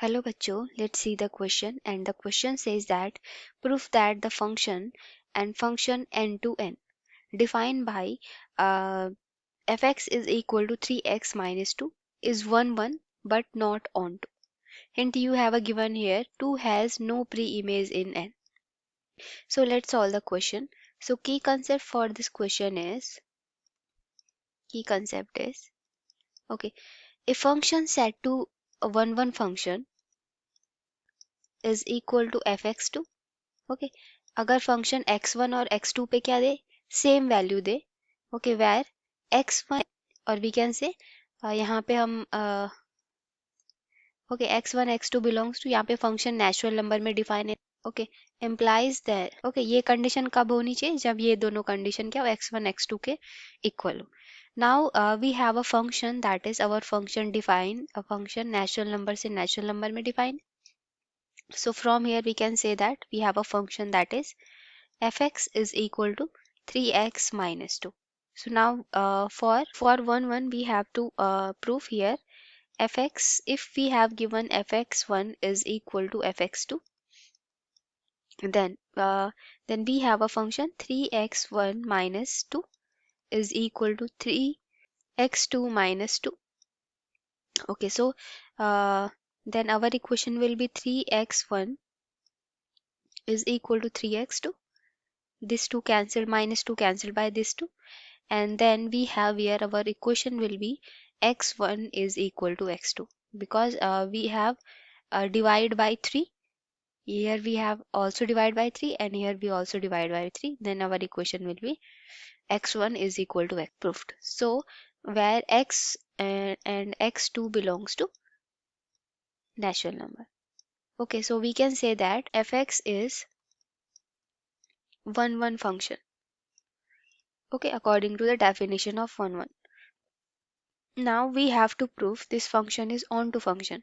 Hello bachcho, let's see the question, and the question says that prove that the function and function n to n defined by uh, fx is equal to 3x minus 2 is 1 1 but not on 2. Hint you have a given here 2 has no pre-image in n. So let's solve the question. So key concept is okay, a function set to a 1 1 function is equal to fx2. Okay, अगर function x1 और x2 पे क्या दे, same value दे, okay, where x1 और we can say यहाँ पे हम okay x1 x2 belongs to, यहाँ पे फंक्शन नेचुरल नंबर में डिफाइन है, ओके, इम्प्लाइज दैट, ओके, ये कंडीशन कब होनी चाहिए, जब ये दोनों कंडीशन क्या हो, x1 x2 के इक्वल हो. Now we have a function that is our function define, a function natural number से नेचुरल नंबर में define. So from here we can say that we have a function that is fx is equal to 3x minus 2. So now for 1 1 we have to prove here fx, if we have given fx1 is equal to fx2, then we have a function 3x1 minus 2 is equal to 3x2 minus 2. Okay, so then our equation will be 3x1 is equal to 3x2. This 2 cancelled, minus 2 cancelled by this 2, and then we have here our equation will be x1 is equal to x2, because we have divide by 3, here we have also divide by 3, and here we also divide by 3, then our equation will be x1 is equal to x proved. So where x and x2 belongs to natural number. Okay, so we can say that fx is 1 1 function. Okay, according to the definition of 1 1. Now we have to prove this function is onto function.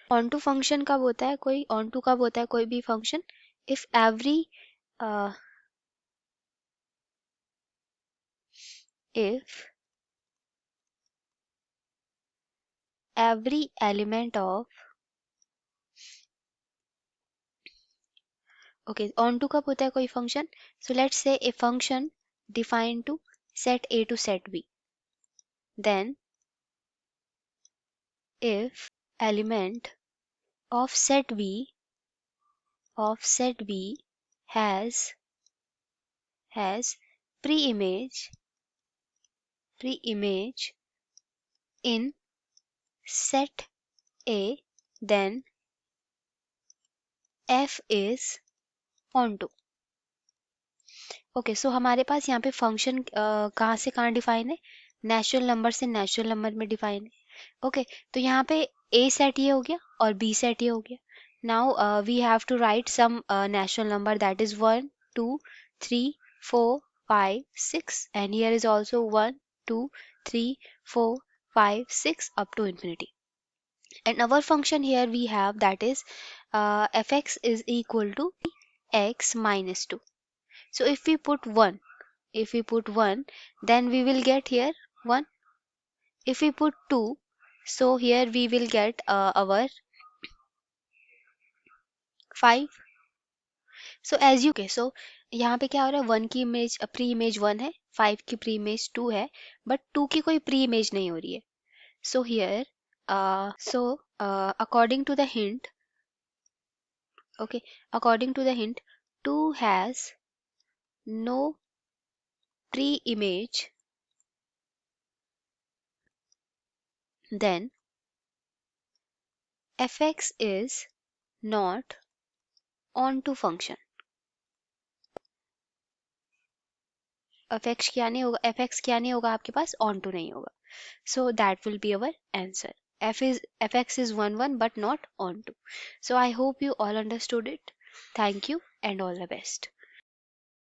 onto function कब होता है, कोई onto कब होता है कोई भी function, if uh, every element of, okay, onto कब होता है कोई function, so let's say a function defined to set A to set B, then if element of set B has pre-image in set A, then f is onto. Okay, so हमारे पास यहाँ पे function कहाँ से कहाँ define है, natural number से natural number में डिफाइन है. ओके, तो यहाँ पे ए सेट ये हो गया और बी सेट ये हो गया. Now we have to write some natural number that is 1 2 3 4 5 6, and here is also 1 2 3 4 5 6 up to infinity. And our function here we have that is fx is equal to x minus 2. So if we put 1, then we will get here 1. If we put 2, so here we will get our 5. So as you, okay, so यहाँ पे क्या हो रहा है, 1 की image pre image 1 है, 5 की pre image 2 है, बट 2 की कोई प्री इमेज नहीं हो रही है. So here according to the hint, okay, according to the hint, 2 has no pre image, then fx is not onto function. fx क्या नहीं होगा, fx क्या नहीं होगा आपके पास, onto नहीं होगा. So that will be our answer. fx is 1 1 but not onto. So I hope you all understood it. Thank you and all the best.